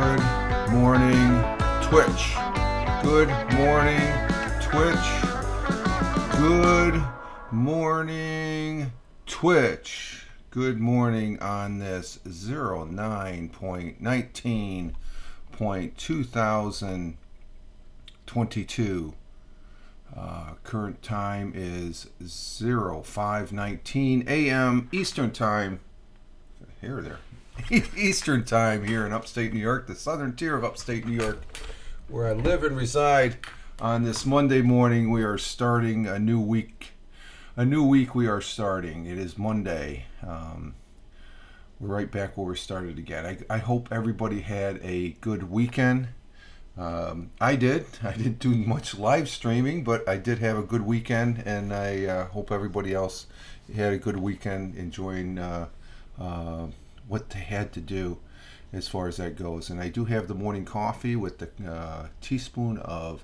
Good morning, Twitch. Good morning, Twitch. Good morning, Twitch. Good morning on this 09.19.2022. Current time is 05:19 a.m. Eastern Time. Here or there. Eastern Time here in Upstate New York, the southern tier of Upstate New York, where I live and reside. On this Monday morning, we are starting a new week. A new week we are starting. It is Monday. We're right back where we started again. I hope everybody had a good weekend. I did. I didn't do much live streaming, but I did have a good weekend, and I hope everybody else had a good weekend enjoying what they had to do as far as that goes. And I do have the morning coffee with the teaspoon of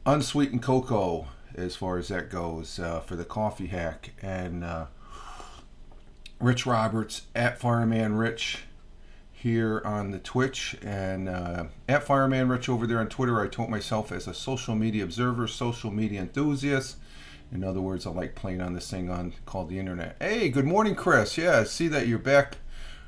unsweetened cocoa as far as that goes for the coffee hack. And Rich Roberts at Fireman Rich here on the Twitch, and at Fireman Rich over there on Twitter. I told myself as a social media observer, social media enthusiast. In other words, I like playing on this thing called the internet. Hey, good morning, Chris. Yeah, I see that you're back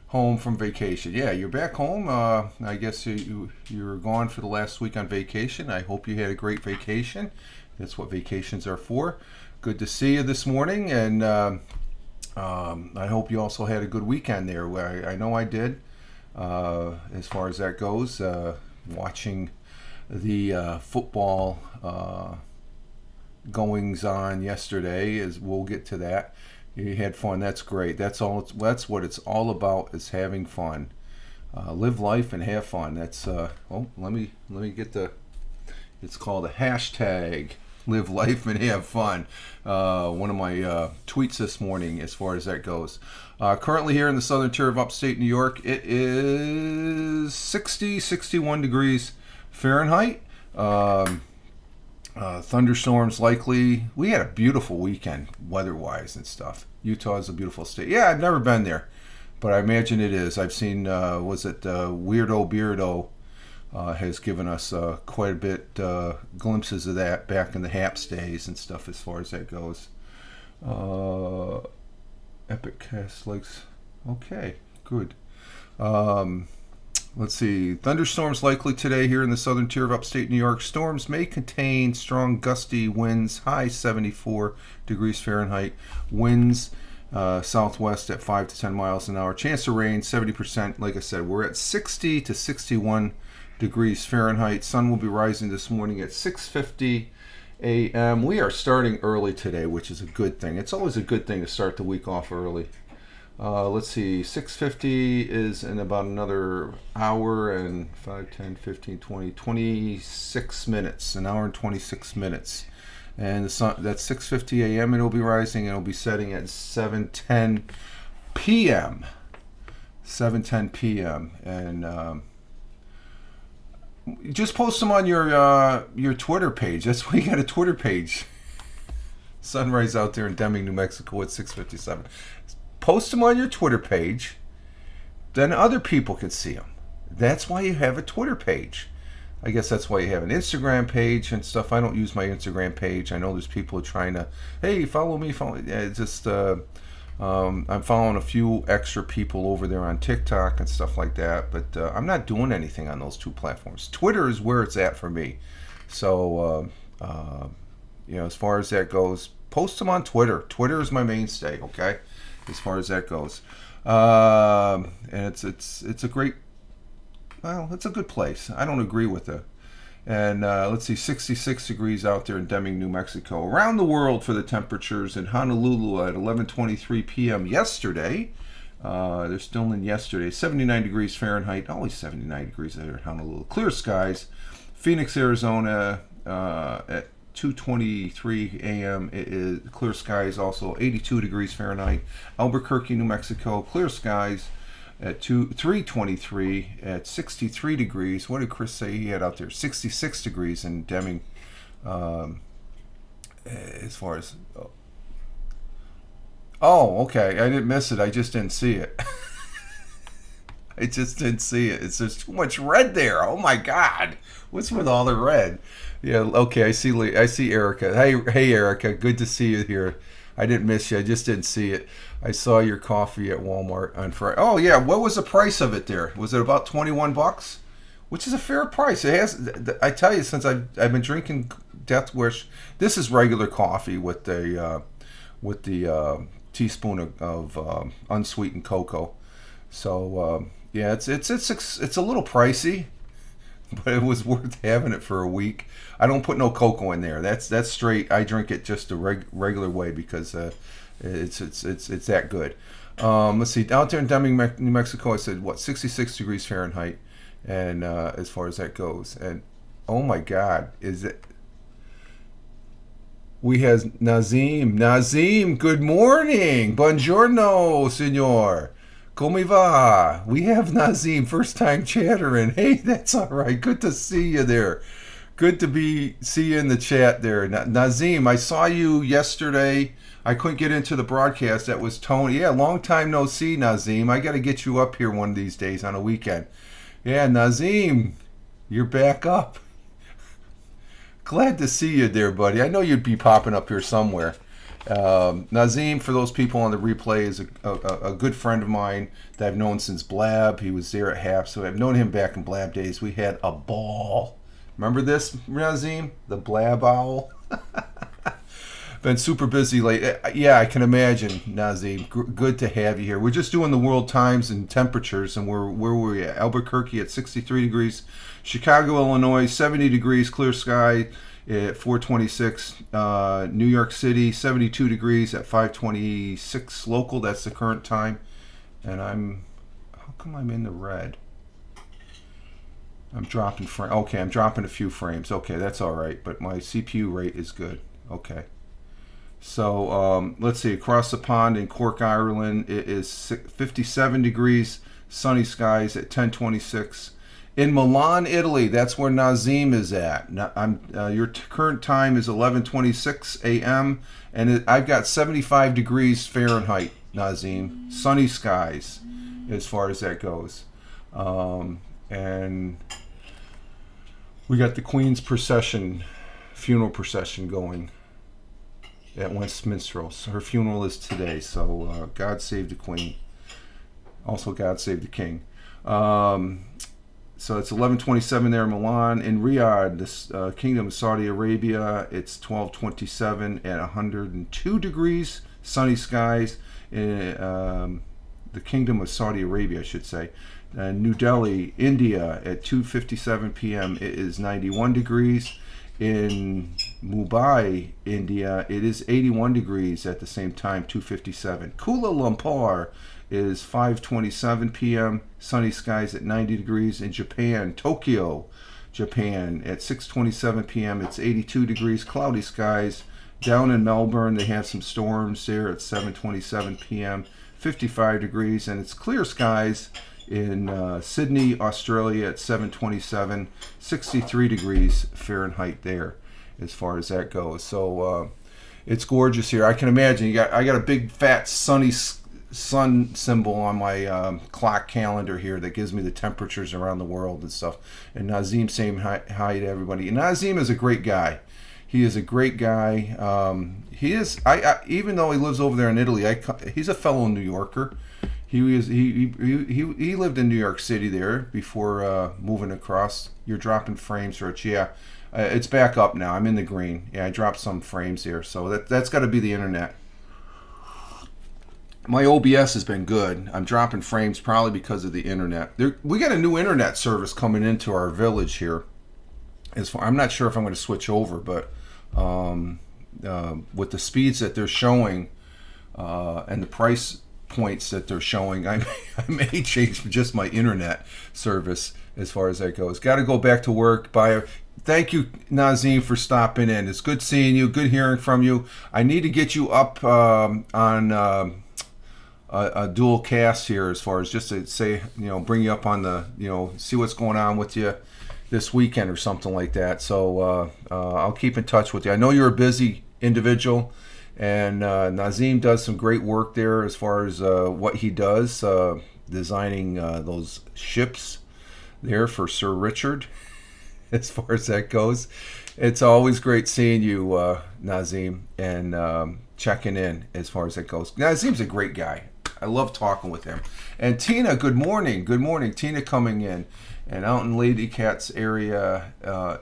home from vacation. Yeah, you're back home. I guess you were gone for the last week on vacation. I hope you had a great vacation. That's what vacations are for. Good to see you this morning, and I hope you also had a good weekend there. I know I did. As far as that goes, watching the football goings on yesterday, as we'll get to that. You had fun. That's great. That's what it's all about, is having fun. Live life and have fun. That's let me get it's called a hashtag live life and have fun. One of my tweets this morning as far as that goes. Currently here in the southern tier of upstate New York, it is 61 degrees Fahrenheit. Thunderstorms likely. We had a beautiful weekend weather-wise and stuff. Utah is a beautiful state. Yeah, I've never been there, but I imagine it is. I've seen, Weirdo Beardo has given us quite a bit glimpses of that back in the Haps days and stuff as far as that goes. Epic Cast likes. Okay, good. Let's see. Thunderstorms likely today here in the southern tier of upstate New York. Storms may contain strong gusty winds, high 74 degrees Fahrenheit. Winds southwest at 5 to 10 miles an hour. Chance of rain, 70%. Like I said, we're at 60 to 61 degrees Fahrenheit. Sun will be rising this morning at 6:50 a.m. We are starting early today, which is a good thing. It's always a good thing to start the week off early. Let's see, 6:50 is in about another hour and 5, 10, 15, 20, 26 minutes, an hour and 26 minutes. And the sun, that's 6:50 a.m. It'll be rising, and it'll be setting at 7:10 p.m. 7:10 p.m. And just post them on your Twitter page. That's why you got a Twitter page. Sunrise out there in Deming, New Mexico at 6:57. Post them on your Twitter page, then other people can see them. That's why you have a Twitter page. I guess that's why you have an Instagram page and stuff. I don't use my Instagram page. I know there's people trying to, hey, follow me. It's just, I'm following a few extra people over there on TikTok and stuff like that, but I'm not doing anything on those two platforms. Twitter is where it's at for me. So, as far as that goes, post them on Twitter. Twitter is my mainstay, okay? As far as that goes, and it's a great, it's a good place. I don't agree with it. And let's see, 66 degrees out there in Deming, New Mexico. Around the world for the temperatures in Honolulu at 11:23 p.m. yesterday. They're still in yesterday. 79 degrees Fahrenheit. Always 79 degrees there in Honolulu. Clear skies. Phoenix, Arizona at 2:23 a.m. It is clear skies, also 82 degrees Fahrenheit. Albuquerque, New Mexico, clear skies at 3:23 at 63 degrees. What did Chris say he had out there? 66 degrees in Deming. As far as okay, I didn't miss it. I just didn't see it. I just didn't see it. There's too much red there. Oh my God, what's with all the red? Yeah, okay. I see Erica. Hey, Erica. Good to see you here. I didn't miss you. I just didn't see it. I saw your coffee at Walmart on Friday. Oh yeah, what was the price of it there? Was it about 21 bucks? Which is a fair price. It has. I tell you, since I've been drinking Death Wish, this is regular coffee with the teaspoon of unsweetened cocoa. So yeah, it's a little pricey, but it was worth having it for a week. I don't put no cocoa in there. That's straight. I drink it just the regular way because it's that good. Let's see. Out there in Deming, New Mexico, I said what 66 degrees Fahrenheit, and as far as that goes, and oh my God, is it? We has Nazim. Nazim, good morning. Buongiorno, signor. Come va? We have Nazim, first time chattering. Hey, that's all right. Good to see you there. Good to see you in the chat there. Nazim, I saw you yesterday. I couldn't get into the broadcast. That was Tony. Yeah, long time no see, Nazim. I got to get you up here one of these days on a weekend. Yeah, Nazim, you're back up. Glad to see you there, buddy. I know you'd be popping up here somewhere. Nazim, for those people on the replay, is a good friend of mine that I've known since Blab. He was there at HAP, so I've known him back in Blab days. We had a ball. Remember this, Nazim? The Blab owl? Been super busy late. Yeah, I can imagine, Nazim. Good to have you here. We're just doing the world times and temperatures, and where were we at? Albuquerque at 63 degrees. Chicago, Illinois, 70 degrees, clear sky at 426. New York City, 72 degrees at 526 local. That's the current time. And how come I'm in the red? I'm dropping frame. Okay, I'm dropping a few frames. Okay, that's all right. But my CPU rate is good. Okay. So let's see. Across the pond in Cork, Ireland, it is 57 degrees, sunny skies at 10:26. In Milan, Italy, that's where Nazim is at. Your current time is 11:26 a.m. and I've got 75 degrees Fahrenheit, Nazim. Sunny skies, as far as that goes. And we got the Queen's funeral procession going at Westminster. Her funeral is today, so God save the Queen. Also, God save the King. So it's 11:27 there in Milan. In Riyadh, this Kingdom of Saudi Arabia, it's 12:27 at 102 degrees, sunny skies. The Kingdom of Saudi Arabia, I should say. New Delhi, India, at 2:57 p.m. it is 91 degrees. In Mumbai, India, it is 81 degrees at the same time, 2:57. Kuala Lumpur is 5:27 p.m. Sunny skies at 90 degrees. In Japan, Tokyo, Japan, at 6:27 p.m. it's 82 degrees, cloudy skies. Down in Melbourne, they have some storms there at 7:27 p.m. 55 degrees, and it's clear skies in Sydney, Australia at 7:27, 63 degrees Fahrenheit there, as far as that goes. So it's gorgeous here. I can imagine I got a big fat sunny sun symbol on my clock calendar here that gives me the temperatures around the world and stuff. And Nazim saying hi to everybody. And Nazim is a great guy. He is a great guy. He is. Even though he lives over there in Italy, he's a fellow New Yorker. He lived in New York City there before moving across. You're dropping frames, Rich. Yeah, it's back up now. I'm in the green. Yeah, I dropped some frames here, so that's got to be the internet. My OBS has been good. I'm dropping frames probably because of the internet. We got a new internet service coming into our village here. I'm not sure if I'm going to switch over, but with the speeds that they're showing and the price points that they're showing, I may change just my internet service as far as that goes. Got to go back to work. Thank you, Nazim, for stopping in. It's good seeing you. Good hearing from you. I need to get you up on a dual cast here, as far as just to say, bring you up on the, see what's going on with you this weekend or something like that. So I'll keep in touch with you. I know you're a busy individual, and Nazim does some great work there as far as what he does. designing those ships there for Sir Richard. As far as that goes, it's always great seeing you, Nazim, and checking in as far as that goes. Nazim's a great guy. I love talking with him. And Tina, good morning. Good morning. Tina coming in. And out in Lady Cat's area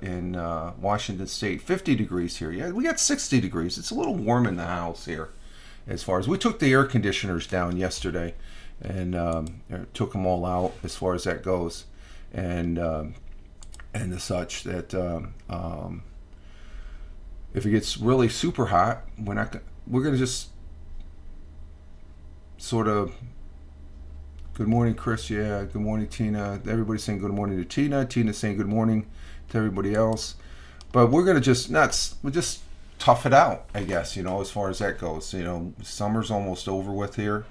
in Washington State, 50 degrees here. Yeah, we got 60 degrees. It's a little warm in the house here. As far as we took the air conditioners down yesterday and took them all out as far as that goes. And the such that if it gets really super hot, we're going to just sort of, good morning, Chris. Yeah, good morning, Tina. Everybody's saying good morning to Tina. Tina's saying good morning to everybody else. But we're going to we'll just tough it out, I guess, as far as that goes. Summer's almost over with here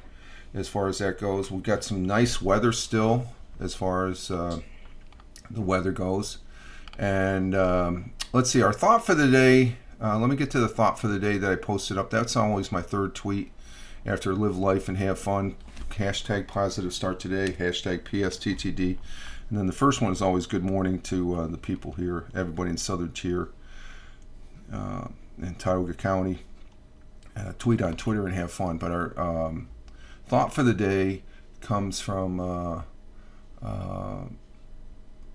as far as that goes. We've got some nice weather still as far as the weather goes. And let's see, our thought for the day. Let me get to the thought for the day that I posted up. That's always my third tweet after live life and have fun. Hashtag positive start today. Hashtag PSTTD. And then the first one is always good morning to the people here, everybody in Southern Tier in Tioga County. Tweet on Twitter and have fun. But our thought for the day comes from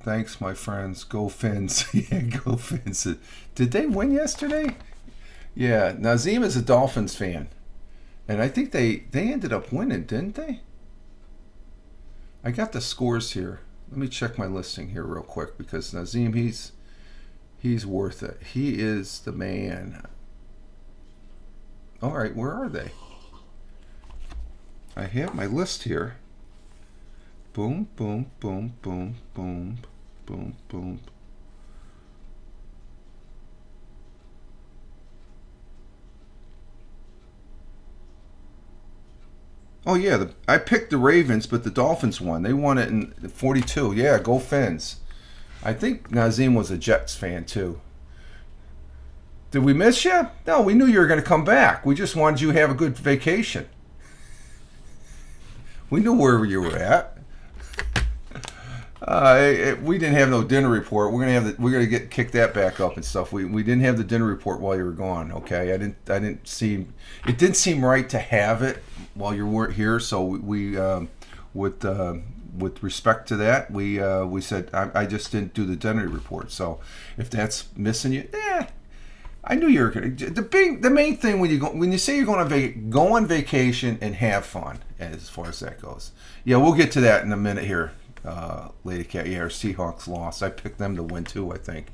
thanks, my friends. Go Fins. Yeah, go Fins. Did they win yesterday? Yeah, Nazim is a Dolphins fan. And I think they ended up winning, didn't they? I got the scores here. Let me check my listing here real quick because Nazim, he's worth it. He is the man. All right, where are they? I have my list here. Boom, boom, boom, boom, boom, boom, boom. Oh yeah, I picked the Ravens, but the Dolphins won. They won it in 42. Yeah, go Fins. I think Nazim was a Jets fan too. Did we miss you? No, we knew you were going to come back. We just wanted you to have a good vacation. We knew where you were at. We didn't have no dinner report. We're gonna get kick that back up and stuff. We didn't have the dinner report while you were gone. Okay, it didn't seem right to have it while you weren't here. So we with respect to that, we said I just didn't do the dinner report. So if that's missing you, I knew you were gonna. The main thing when you say you're going to go on vacation and have fun, as far as that goes. Yeah, we'll get to that in a minute here. Lady Cat, yeah, our Seahawks lost. I picked them to win too, I think.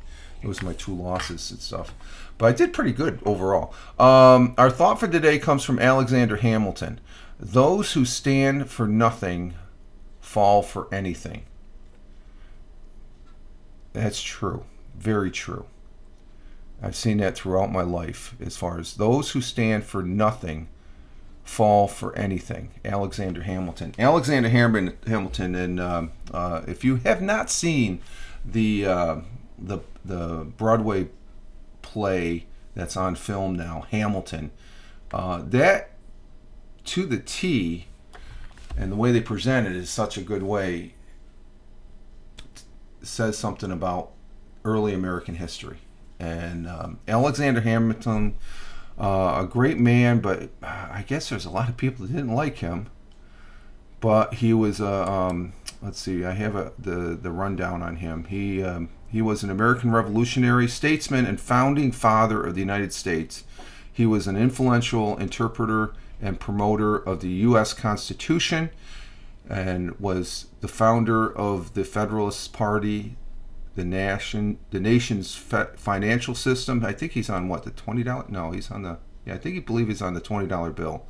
Those are my 2 losses and stuff. But I did pretty good overall. Our thought for today comes from Alexander Hamilton. Those who stand for nothing fall for anything. That's true. Very true. I've seen that throughout my life as far as those who stand for nothing fall for anything. Alexander Hamilton. Alexander Hamilton, and if you have not seen the Broadway play that's on film now, Hamilton, that to the T, and the way they present it is such a good way, says something about early American history. And Alexander Hamilton, a great man, but I guess there's a lot of people that didn't like him. But he was let's see, I have the rundown on him. He was an American revolutionary, statesman, and founding father of the United States. He was an influential interpreter and promoter of the U.S. Constitution, and was the founder of the Federalist Party, the nation's financial system. I think he's on what, the $20? No, he's on I believe he's on the $20 bill.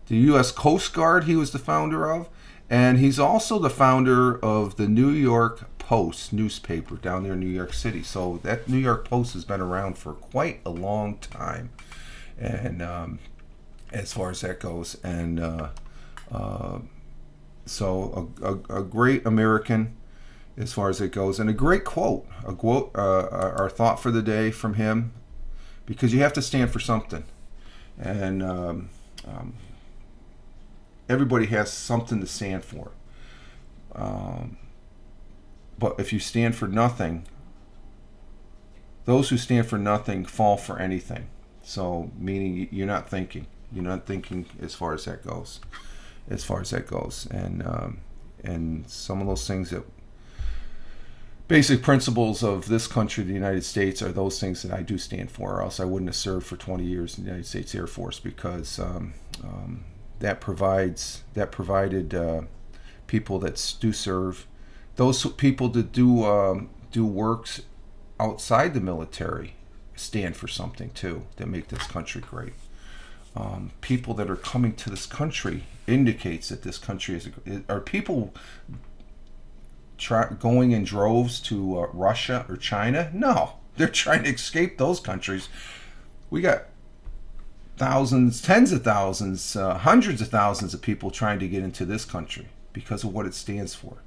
The U.S. Coast Guard, he was the founder of, and he's also the founder of the New York Post newspaper down there in New York City. So that New York Post has been around for quite a long time, and as far as that goes, and so a great American as far as it goes, and a great quote. Our thought for the day from him, because you have to stand for something, and everybody has something to stand for. But if you stand for nothing, those who stand for nothing fall for anything. So, meaning you're not thinking. You're not thinking as far as that goes. And some of those things that basic principles of this country, the United States, are those things that I do stand for, or else I wouldn't have served for 20 years in the United States Air Force, because that provided people that do serve, those people that do works outside the military, stand for something too, that make this country great. People that are coming to this country indicates that this country are people going in droves to Russia or China? No, they're trying to escape those countries. We got thousands, tens of thousands, hundreds of thousands of people trying to get into this country because of what it stands for.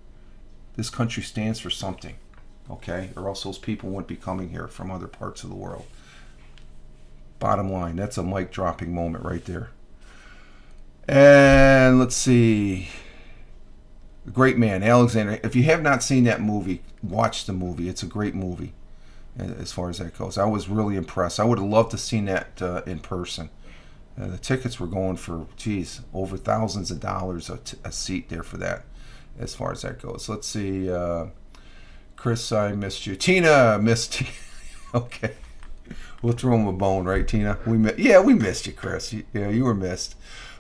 This country stands for something, okay? Or else those people wouldn't be coming here from other parts of the world. Bottom line, that's a mic dropping moment right there. And let's see. Great Man, Alexander. If you have not seen that movie, watch the movie. It's a great movie as far as that goes. I was really impressed. I would have loved to have seen that in person. The tickets were going for, over thousands of dollars a seat there for that, as far as that goes. Let's see. Chris, I missed you. Tina, missed you. Okay. We'll throw him a bone, right, Tina? We missed you, Chris. Yeah, you were missed.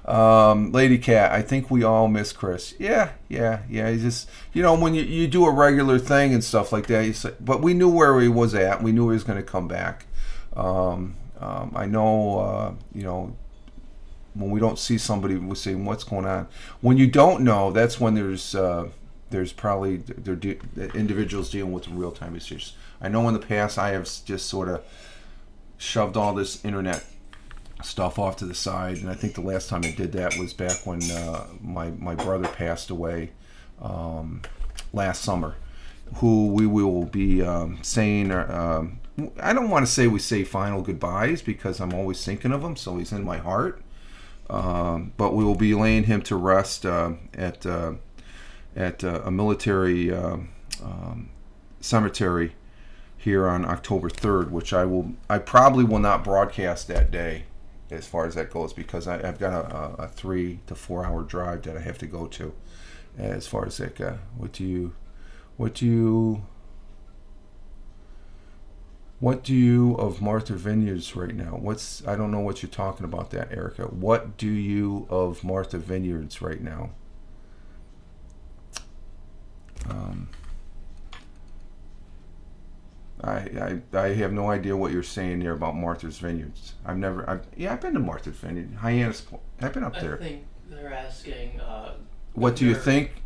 Lady Cat, I think we all miss Chris. Yeah. He's just, when you do a regular thing and stuff like that, but we knew where he was at. We knew he was going to come back. I know, when we don't see somebody, we say, what's going on? When you don't know, that's when there's probably individuals dealing with real-time issues. I know in the past I have just sort of shoved all this internet stuff off to the side, and I think the last time I did that was back when my brother passed away last summer, who we will be saying, I don't want to say we say final goodbyes because I'm always thinking of him, so he's in my heart, but we will be laying him to rest at a military cemetery here on October 3rd, which I probably will not broadcast that day as far as that goes, because I've got a 3 to 4 hour drive that I have to go to as far as that goes. What do you of Martha Vineyards right now? I don't know what you're talking about that, Erica. What do you of Martha Vineyards right now? I have no idea what you're saying there about Martha's Vineyards. I've been to Martha's Vineyard, Hyannis Point. I've been up there. I think they're asking. What do you think?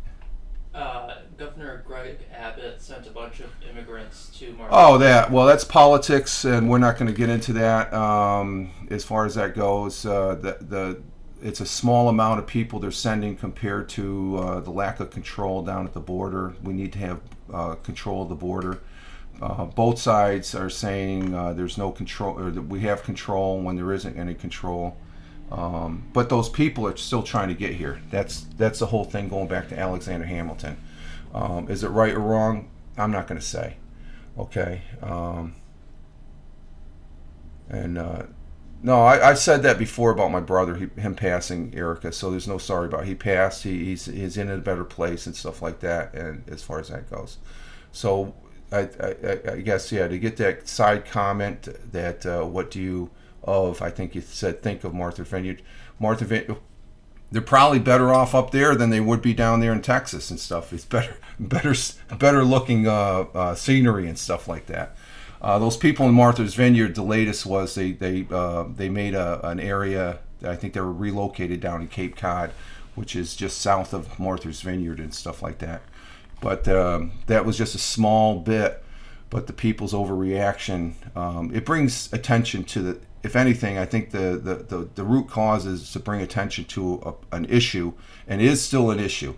Governor Greg Abbott sent a bunch of immigrants to Martha's. Oh, that's politics, and we're not going to get into that. As far as that goes, it's a small amount of people they're sending compared to the lack of control down at the border. We need to have control of the border. Both sides are saying there's no control, or that we have control when there isn't any control. But those people are still trying to get here. That's the whole thing, going back to Alexander Hamilton. Is it right or wrong? I'm not going to say. Okay. No, I've said that before about my brother, him passing, Erica. So there's no sorry about it. He passed. He's in a better place and stuff like that. And as far as that goes, so I guess, to get that side comment that what do you of? I think you said think of Martha Vineyard. They're probably better off up there than they would be down there in Texas and stuff. It's better looking scenery and stuff like that. Those people in Martha's Vineyard, the latest was they made an area. I think they were relocated down in Cape Cod, which is just south of Martha's Vineyard and stuff like that. But that was just a small bit. But the people's overreaction, it brings attention to if anything, I think the root cause is to bring attention to an issue, and is still an issue.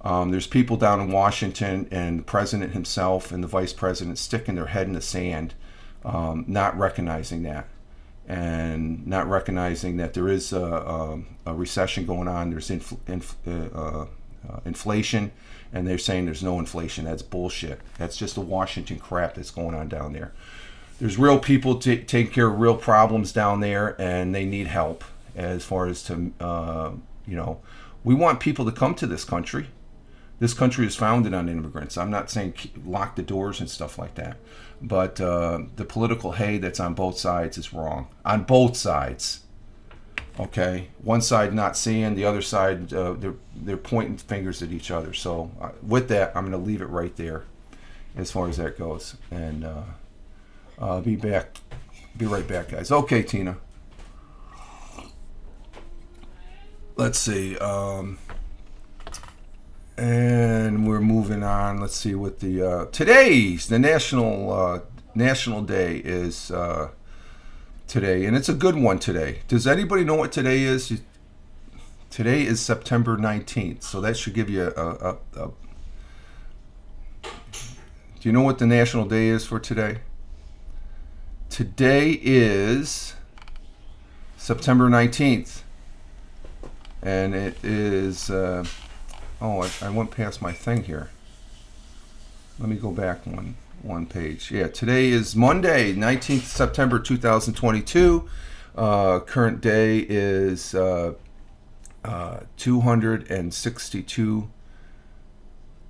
There's people down in Washington, and the president himself and the vice president sticking their head in the sand, not recognizing that, and not recognizing that there is a recession going on. There's inflation, and they're saying there's no inflation. That's bullshit. That's just the Washington crap that's going on down there. There's real people taking care of real problems down there, and they need help as far as to, we want people to come to this country. This country is founded on immigrants. I'm not saying lock the doors and stuff like that, but the political hay that's on both sides is wrong. On both sides. Okay, one side not seeing, the other side they're pointing fingers at each other. So with that, I'm going to leave it right there, as far as that goes, and I'll be right back, guys. Okay, Tina. Let's see, and we're moving on. Let's see what the national day is. Today, and it's a good one today. Does anybody know what today is? Today is September 19th, so that should give you a do you know what the national day is for today? Today is September 19th, and it is I went past my thing here. Let me go back one page. Yeah, today is Monday, 19th September 2022. Current day is 262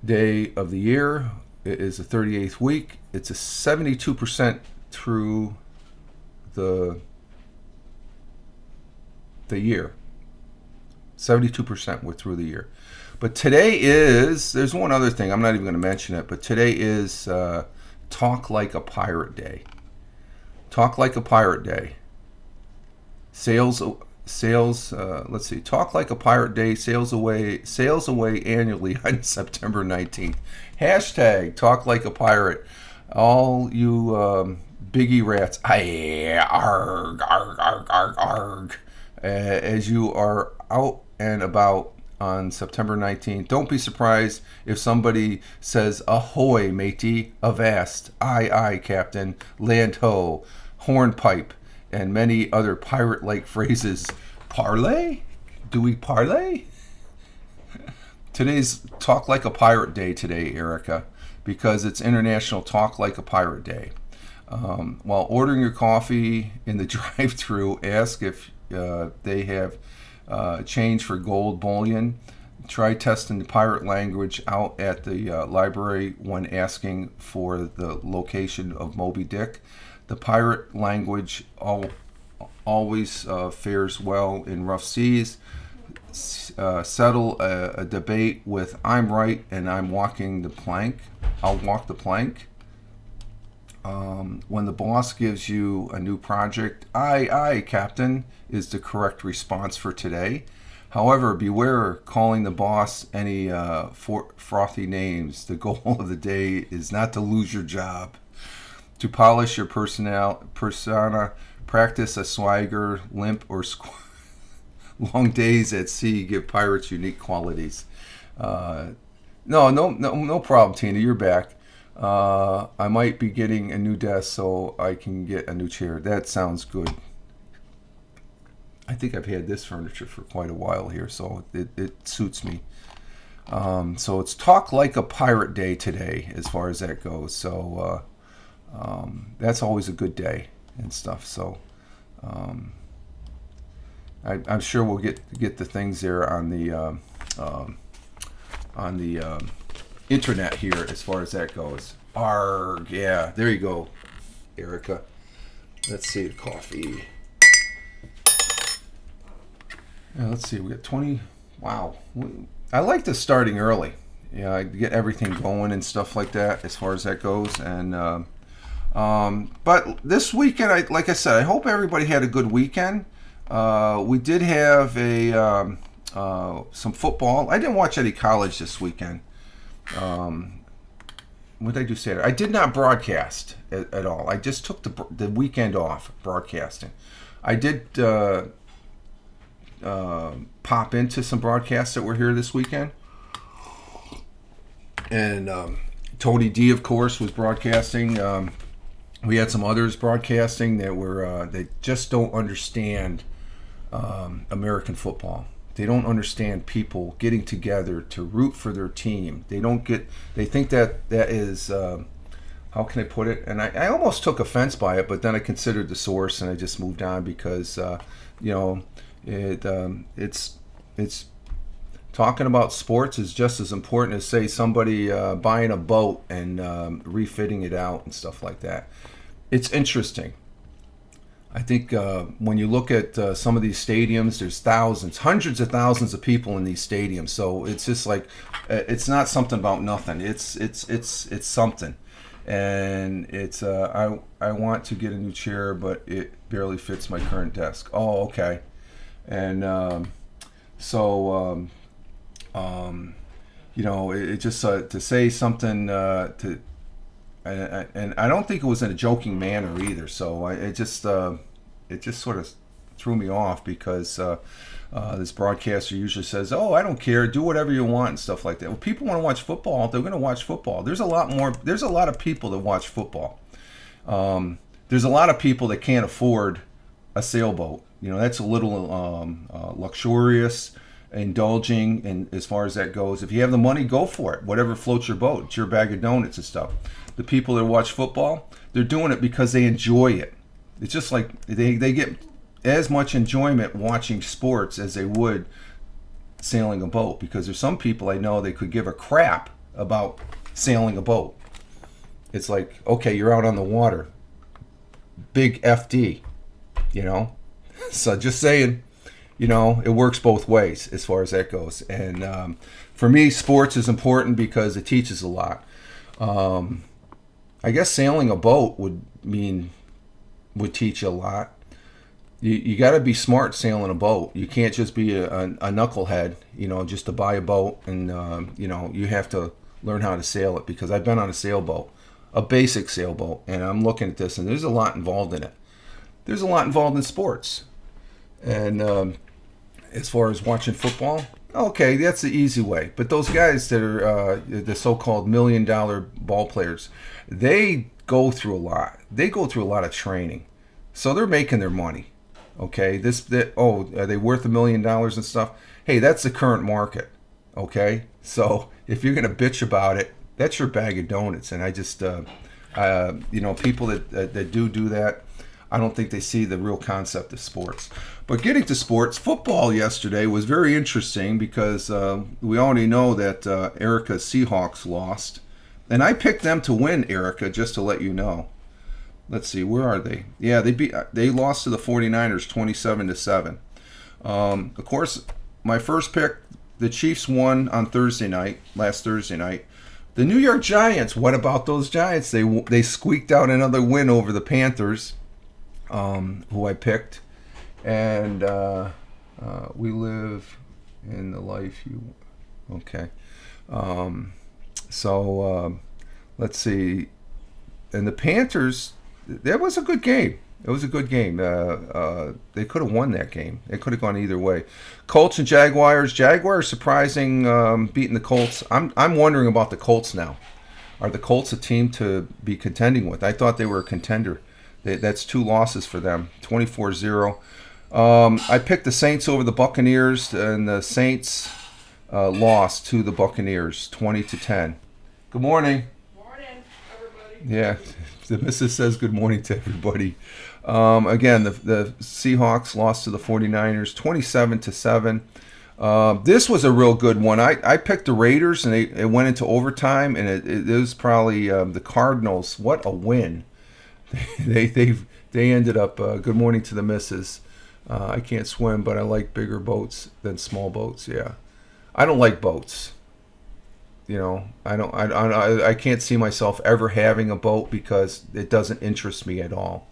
day of the year. It is the 38th week. It's a 72% through the year. 72% we're through the year. But today is, there's one other thing, I'm not even going to mention it, but today is Talk Like a Pirate Day. Talk Like a Pirate Day. Sales, let's see, Talk Like a Pirate Day, sales away annually on September 19th. Hashtag Talk Like a Pirate. All you biggie rats, arg, arg, arg, arg, arg, as you are out and about on September 19th. Don't be surprised if somebody says, ahoy, matey, avast, aye, captain, land ho, hornpipe, and many other pirate-like phrases. Parlay? Do we parlay? Today's Talk Like a Pirate Day today, Erica, because it's International Talk Like a Pirate Day. While ordering your coffee in the drive-thru, ask if they have change for gold bullion. Try testing the pirate language out at the library when asking for the location of Moby Dick. The pirate language always fares well in rough seas. Settle a debate with I'm right and I'm walking the plank. I'll walk the plank. When the boss gives you a new project, aye, captain, is the correct response for today. However, beware calling the boss any frothy names. The goal of the day is not to lose your job. To polish your persona, practice a swagger, limp, or long days at sea give pirates unique qualities. No problem, Tina. You're back. I might be getting a new desk so I can get a new chair. That sounds good. I think I've had this furniture for quite a while here, so it suits me. So it's Talk Like a Pirate Day today, as far as that goes. So that's always a good day and stuff. So I'm sure we'll get the things there on the internet here, as far as that goes. Arg, yeah, there you go, Erica. Let's see, coffee. Yeah, let's see, we got 20. Wow, I like this starting early. Yeah, I get everything going and stuff like that, as far as that goes. And but this weekend, like I said, I hope everybody had a good weekend. We did have some football. I didn't watch any college this weekend. What did I do Saturday? I did not broadcast at all. I just took the weekend off broadcasting. I did pop into some broadcasts that were here this weekend. And Tony D, of course, was broadcasting. We had some others broadcasting that were they just don't understand American football. They don't understand people getting together to root for their team. They think that is, how can I put it? And I almost took offense by it, but then I considered the source and I just moved on because, it's talking about sports is just as important as, say, somebody buying a boat and refitting it out and stuff like that. It's interesting. I think when you look at some of these stadiums, there's thousands, hundreds of thousands of people in these stadiums. So it's just like it's not something about nothing. It's something, and it's I want to get a new chair, but it barely fits my current desk. Oh, okay, and it just to say something to. And I don't think it was in a joking manner either. So it just sort of threw me off because this broadcaster usually says, "Oh, I don't care, do whatever you want" and stuff like that. Well, people want to watch football; they're going to watch football. There's a lot more. There's a lot of people that watch football. There's a lot of people that can't afford a sailboat. That's a little luxurious, indulging, and as far as that goes, if you have the money, go for it. Whatever floats your boat. It's your bag of donuts and stuff. The people that watch football, they're doing it because they enjoy it. It's just like they get as much enjoyment watching sports as they would sailing a boat, because there's some people I know they could give a crap about sailing a boat. It's like, okay, you're out on the water. Big FD, So just saying, it works both ways as far as that goes. And for me, sports is important because it teaches a lot. I guess sailing a boat would teach you a lot. You got to be smart sailing a boat. You can't just be a knucklehead, just to buy a boat and you have to learn how to sail it, because I've been on a sailboat, a basic sailboat, and I'm looking at this and there's a lot involved in it. There's a lot involved in sports. And as far as watching football, okay, that's the easy way. But those guys that are the so-called $1 million ball players, they go through a lot. They go through a lot of training, so they're making their money. Okay, are they worth $1 million and stuff? Hey, that's the current market. Okay, so if you're gonna bitch about it, that's your bag of donuts. And I just, people that do that, I don't think they see the real concept of sports. But getting to sports, football yesterday was very interesting because we already know that Erica's Seahawks lost. And I picked them to win, Erica, just to let you know. Let's see, where are they? Yeah, they lost to the 49ers 27-7. Of course, my first pick, the Chiefs won on last Thursday night. The New York Giants, what about those Giants? They squeaked out another win over the Panthers, who I picked. And we live in the life you... Okay. Let's see. And the Panthers, that was a good game. It was a good game. They could have won that game. It could have gone either way. Colts and Jaguars. Jaguars surprising, beating the Colts. I'm wondering about the Colts now. Are the Colts a team to be contending with? I thought they were a contender. That's 2 losses for them, 24-0. I picked the Saints over the Buccaneers, and the Saints lost to the Buccaneers, 20-10. Good morning. Morning, everybody. Yeah, the missus says good morning to everybody. Again, the Seahawks lost to the 49ers, 27-7. This was a real good one. I picked the Raiders, and it went into overtime, and it was probably the Cardinals. What a win! They ended up. Good morning to the missus. I can't swim, but I like bigger boats than small boats. Yeah, I don't like boats. I can't see myself ever having a boat because it doesn't interest me at all.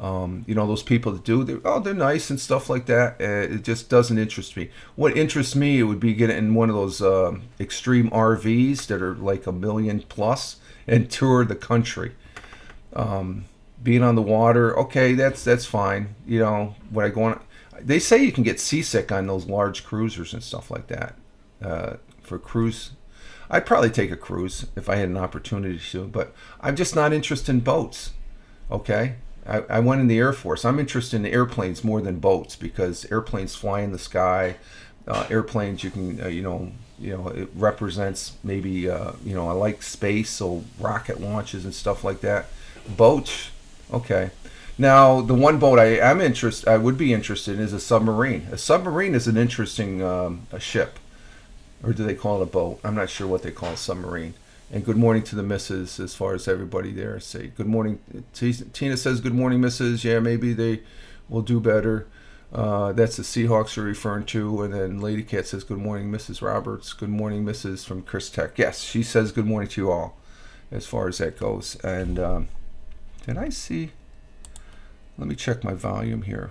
Those people that do, they're nice and stuff like that. It just doesn't interest me. What interests me, it would be getting in one of those extreme RVs that are like $1 million plus and tour the country. Being on the water, okay, that's fine. When I go on, they say you can get seasick on those large cruisers and stuff like that. For cruise, I'd probably take a cruise if I had an opportunity to, but I'm just not interested in boats. Okay, I went in the Air Force. I'm interested in airplanes more than boats because airplanes fly in the sky. airplanes. You can it represents maybe I like space, so rocket launches and stuff like that. Boats, okay. Now the one boat I would be interested in is a submarine. A submarine is an interesting a ship, or do they call it a boat? I'm not sure what they call a submarine. And good morning to the missus, as far as everybody there. Say good morning. Tina says good morning, missus. Yeah, maybe they will do better. That's the Seahawks are referring to. And then Lady Cat says good morning, Mrs. Roberts. Good morning, Mrs. from Chris Tech. Yes, she says good morning to you all, as far as that goes. And did I see? Let me check my volume here.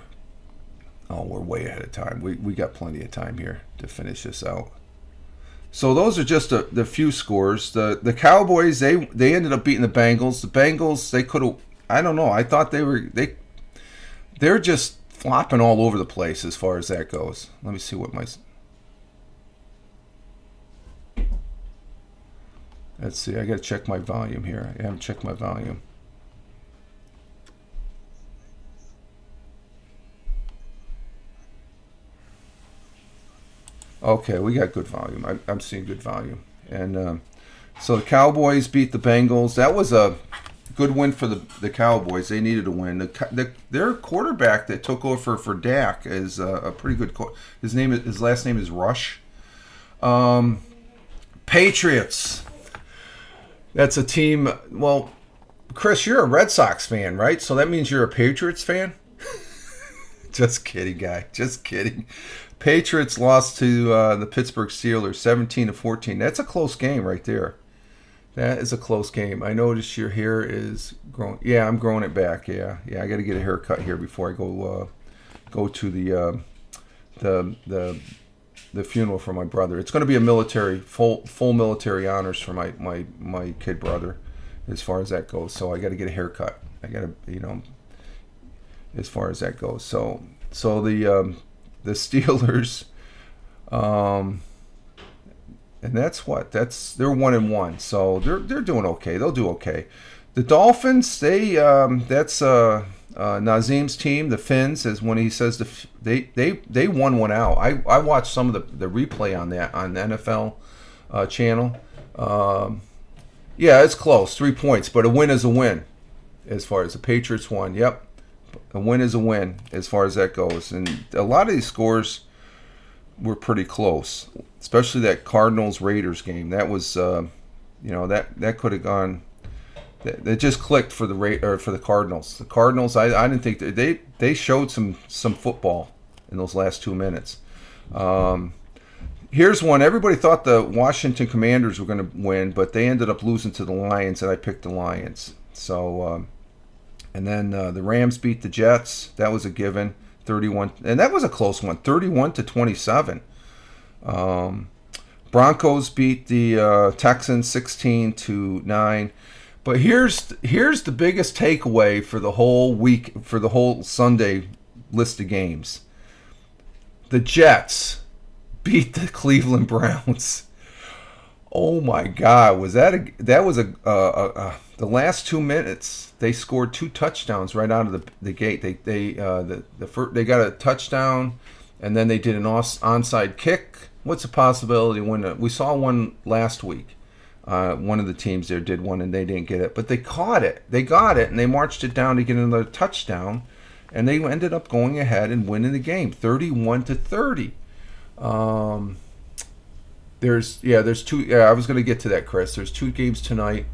Oh, we're way ahead of time. We got plenty of time here to finish this out. So those are just the few scores. The Cowboys, they ended up beating the Bengals. The Bengals, they could have, I don't know. I thought they're just flopping all over the place as far as that goes. Let me see what let's see. I got to check my volume here. I haven't checked my volume. Okay, we got good volume. I'm seeing good volume. And so the Cowboys beat the Bengals. That was a good win for the Cowboys. They needed a win. Their quarterback that took over for Dak is a pretty good. His last name is Rush. Patriots. That's a team. Well, Chris, you're a Red Sox fan, right? So that means you're a Patriots fan. Just kidding, guy. Just kidding. Patriots lost to the Pittsburgh Steelers 17-14. That's a close game right there. That is a close game. I notice your hair is growing. Yeah, I'm growing it back. Yeah. I got to get a haircut here before I go to the funeral for my brother. It's going to be a full military honors for my kid brother, as far as that goes. So I got to get a haircut. I got to as far as that goes. So the Steelers, and they're 1-1, so they're doing okay. They'll do okay. The Dolphins, that's Nazim's team, the Finns, is when he says they won one out. I watched some of the replay on that on the NFL channel. Yeah, it's close, 3 points, but a win is a win. As far as the Patriots won, yep. A win is a win as far as that goes. And a lot of these scores were pretty close, especially that Cardinals-Raiders game. That was, that could have gone. That just clicked for the Cardinals. The Cardinals, I didn't think they showed some football in those last 2 minutes. Here's one. Everybody thought the Washington Commanders were going to win, but they ended up losing to the Lions, and I picked the Lions. So. And then the Rams beat the Jets. That was a given, 31, and that was a close one, 31-27. Broncos beat the Texans 16-9. But here's the biggest takeaway for the whole week, for the whole Sunday list of games. The Jets beat the Cleveland Browns. Oh my God! The last 2 minutes they scored 2 touchdowns right out of the gate. They got a touchdown, and then they did an onside kick. What's the possibility when we saw one last week? One of the teams there did one, and they didn't get it, but they caught it. They got it, and they marched it down to get another touchdown, and they ended up going ahead and winning the game, 31-30. There's 2. Yeah, I was going to get to that, Chris. There's 2 games tonight.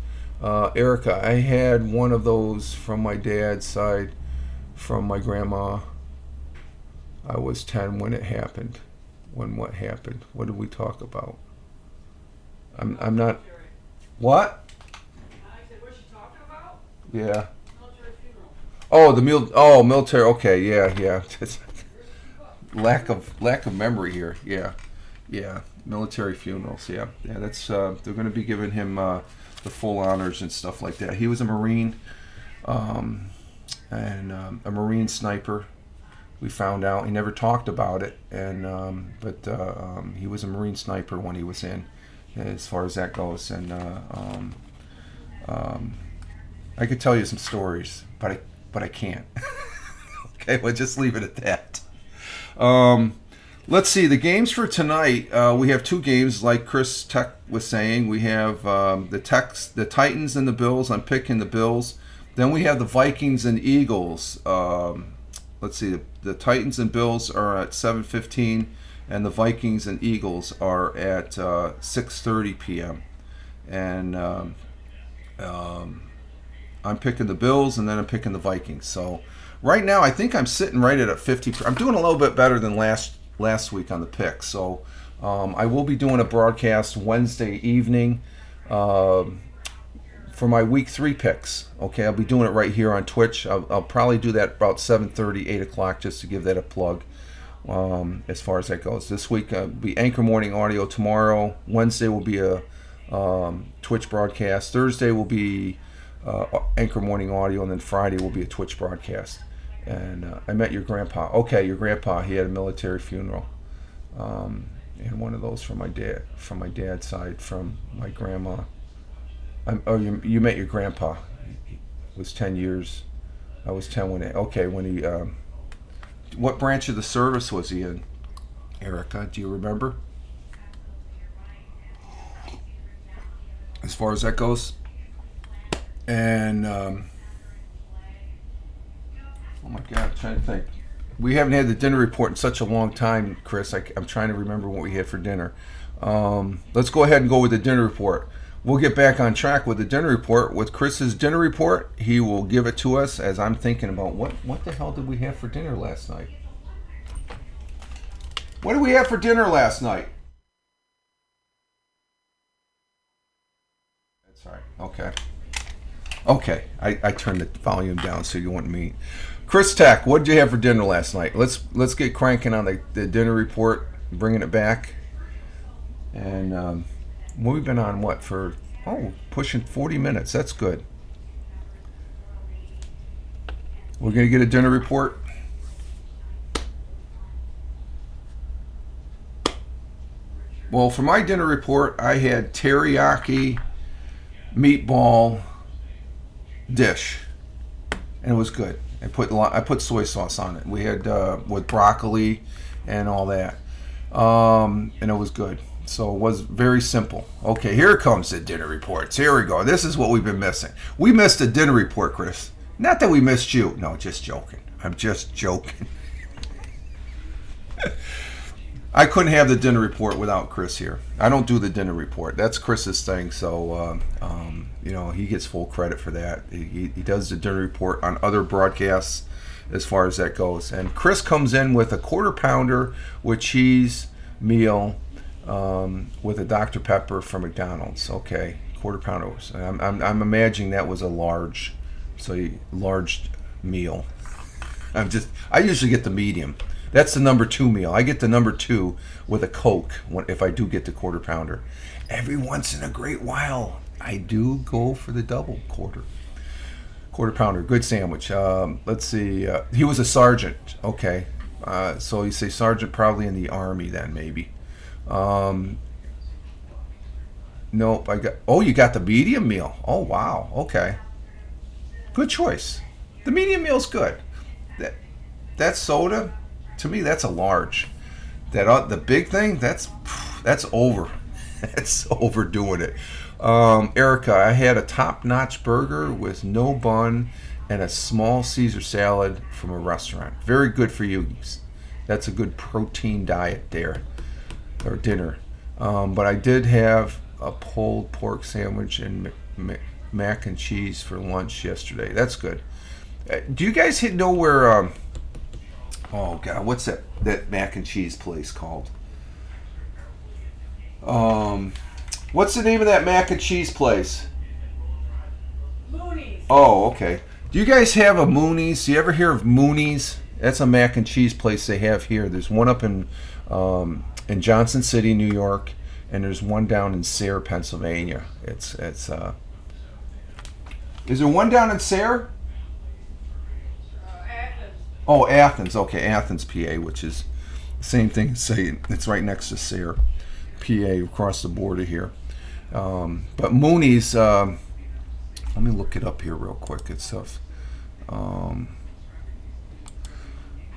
Erica, I had one of those from my dad's side, from my grandma. I was 10 when it happened. What happened? What did we talk about? I'm not. What? I said, what's she talking about? Yeah. Military funeral. Oh, military. Okay, yeah. lack of memory here. Yeah. Military funerals. Yeah. That's they're going to be giving him the full honors and stuff like that. He was a Marine, and a Marine sniper. We found out he never talked about it, but he was a Marine sniper when he was in, as far as that goes. And I could tell you some stories, but I can't. Okay, we'll just leave it at that. Let's see the games for tonight. We have two games, like Chris Tech was saying. We have the Titans and the Bills. I'm picking the Bills. Then we have the Vikings and Eagles. Let's see, the Titans and Bills are at 7:15, and the Vikings and Eagles are at 6:30 p.m. And I'm picking the Bills, and then I'm picking the Vikings. So right now, I think I'm sitting right at a 50. I'm doing a little bit better than last week on the picks. So I will be doing a broadcast Wednesday evening for my week 3 picks. Okay, I'll be doing it right here on Twitch. I'll probably do that about 7:30, 8 o'clock, just to give that a plug. As far as that goes, this week will be Anchor Morning Audio tomorrow. Wednesday will be a Twitch broadcast. Thursday will be Anchor Morning Audio, and then Friday will be a Twitch broadcast. And I met your grandpa. Okay, your grandpa. He had a military funeral. And one of those from my dad's side, from my grandma. You met your grandpa. It was 10 years. I was 10 when he. What branch of the service was he in, Erica? Do you remember? As far as that goes. And oh my God, I'm trying to think. We haven't had the dinner report in such a long time, Chris. I'm trying to remember what we had for dinner. Let's go ahead and go with the dinner report. We'll get back on track with the dinner report. With Chris's dinner report, he will give it to us as I'm thinking about what the hell did we have for dinner last night? What did we have for dinner last night? That's right. Okay. Okay, I turned the volume down so you wouldn't meet. Chris Tech, what did you have for dinner last night? Let's get cranking on the dinner report, bringing it back. And we've been on for pushing 40 minutes. That's good. We're gonna get a dinner report. Well, for my dinner report, I had teriyaki meatball dish, and it was good. I put soy sauce on it. We had with broccoli and all that, and it was good. So it was very simple. Okay, here comes the dinner reports. Here we go. This is what we've been missing. We missed a dinner report, Chris. Not that we missed you. No, just joking. I'm just joking. I couldn't have the dinner report without Chris here. I don't do the dinner report. That's Chris's thing. So, he gets full credit for that. He does the dinner report on other broadcasts as far as that goes. And Chris comes in with a quarter pounder with cheese meal with a Dr. Pepper from McDonald's. Okay, quarter pounder. I'm imagining that was a large meal. I usually get the medium. That's the number 2 meal. I get the number 2 with a Coke if I do get the quarter pounder. Every once in a great while, I do go for the double quarter pounder. Good sandwich. Let's see. He was a sergeant. Okay. So you say sergeant, probably in the Army then, maybe. Nope. you got the medium meal. Oh, wow. Okay. Good choice. The medium meal's good. That soda, to me, that's a large. The big thing, that's over. That's overdoing it. Erica, I had a top-notch burger with no bun and a small Caesar salad from a restaurant. Very good for you. That's a good protein diet there, or dinner. But I did have a pulled pork sandwich and mac and cheese for lunch yesterday. That's good. Do you guys know where... oh God, what's that mac and cheese place called? What's the name of that mac and cheese place? Mooney's. Oh, okay. Do you guys have a Mooney's? Do you ever hear of Mooney's? That's a mac and cheese place they have here. There's one up in Johnson City, New York, and there's one down in Sayre, Pennsylvania. Is there one down in Sayre? Athens. Oh, Athens. Okay, Athens, PA, which is the same thing. Say it's right next to Sayre, PA, across the border here. But Mooney's. Let me look it up here real quick. It's stuff.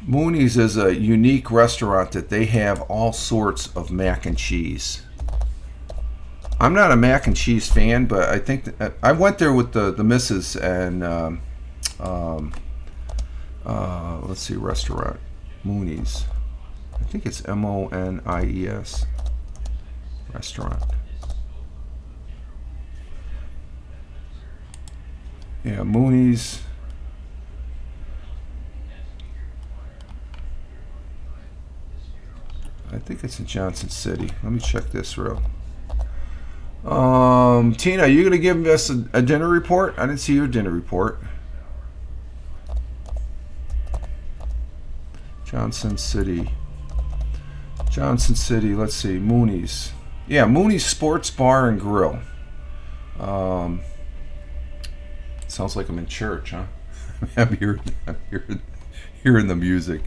Mooney's is a unique restaurant that they have all sorts of mac and cheese. I'm not a mac and cheese fan, but I think I went there with the missus and let's see, restaurant Mooney's. I think it's Monies restaurant. Yeah, Mooney's. I think it's in Johnson City. Let me check this real. Tina, are you gonna give us a dinner report? I didn't see your dinner report. Johnson City. Johnson City. Let's see. Mooney's. Yeah, Mooney's Sports Bar and Grill. Sounds like I'm in church, huh? I'm hearing the music.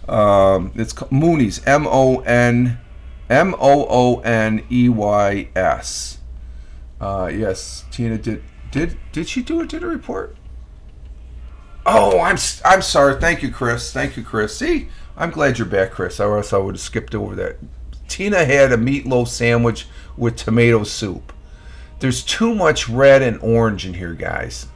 It's called Mooney's. Mooneys. Yes, Tina did she do a dinner report? Oh, I'm sorry. Thank you, Chris. See, I'm glad you're back, Chris. Or else I would have skipped over that. Tina had a meatloaf sandwich with tomato soup. There's too much red and orange in here, guys.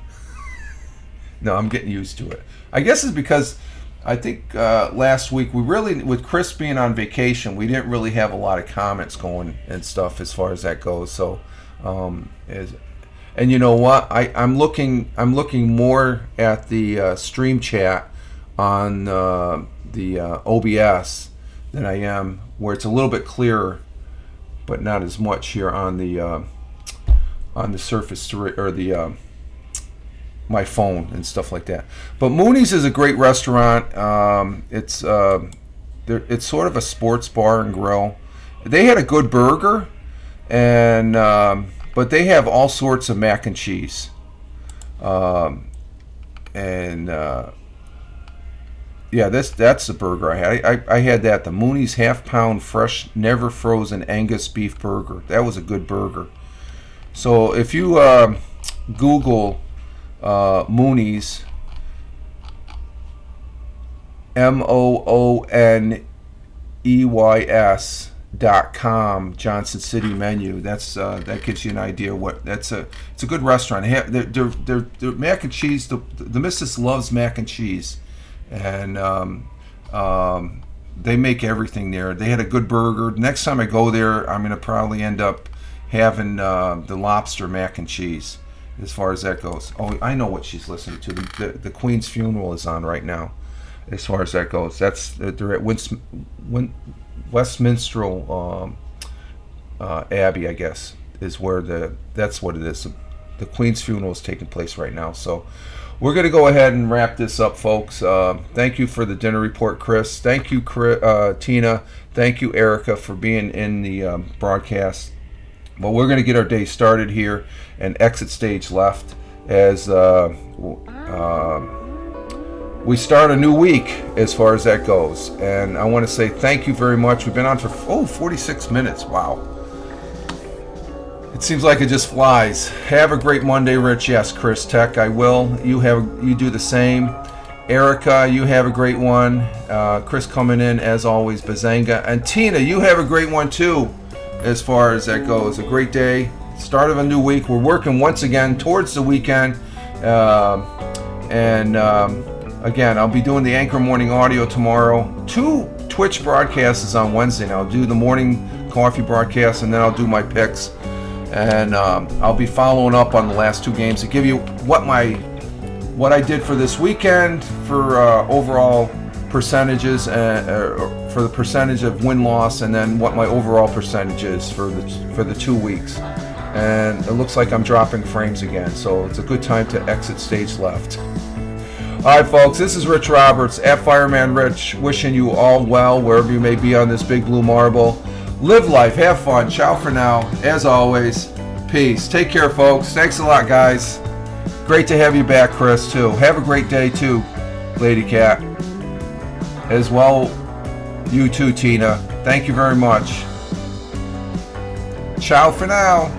No, I'm getting used to it. I guess it's because I think last week with Chris being on vacation, we didn't really have a lot of comments going and stuff as far as that goes. So, and you know what? I'm looking more at the stream chat on the OBS than I am where it's a little bit clearer, but not as much here on the Surface or the my phone and stuff like that. But Mooney's is a great restaurant. It's sort of a sports bar and grill. They had a good burger, and but they have all sorts of mac and cheese. Yeah, that's the burger I had. I had that, the Mooney's half-pound fresh, never frozen Angus beef burger. That was a good burger. So if you Google Mooney's, MOONEYS.com, Johnson City menu. That gives you an idea what it's a good restaurant. Their mac and cheese. The missus loves mac and cheese, and they make everything there. They had a good burger. Next time I go there, I'm gonna probably end up having the lobster mac and cheese. As far as that goes. Oh, I know what she's listening to. The Queen's funeral is on right now. As far as that goes, they're at Westminster Abbey, I guess, is where that's what it is. The Queen's funeral is taking place right now. So we're going to go ahead and wrap this up, folks. Thank you for the dinner report, Chris. Thank you, Tina. Thank you, Erica, for being in the broadcast. But we're going to get our day started here and exit stage left as we start a new week as far as that goes. And I want to say thank you very much. We've been on for 46 minutes. Wow. It seems like it just flies. Have a great Monday, Rich. Yes, Chris Tech, I will. You do the same. Erica, you have a great one. Chris coming in as always, Bazanga. And Tina, you have a great one too. As far as that goes, a great day, start of a new week. We're working once again towards the weekend, and again, I'll be doing the Anchor Morning Audio tomorrow. 2 Twitch broadcasts on Wednesday. And I'll do the morning coffee broadcast, and then I'll do my picks, and I'll be following up on the last 2 games to give you what I did for this weekend for overall percentages for the percentage of win-loss, and then what my overall percentage is for the 2 weeks. And it looks like I'm dropping frames again, so it's a good time to exit stage left. All right, folks, this is Rich Roberts at Fireman Rich, wishing you all well wherever you may be on this big blue marble. Live life, have fun. Ciao for now. As always, peace. Take care, folks. Thanks a lot, guys. Great to have you back, Chris, too. Have a great day, too, Lady Cat. As well, you too, Tina. Thank you very much. Ciao for now.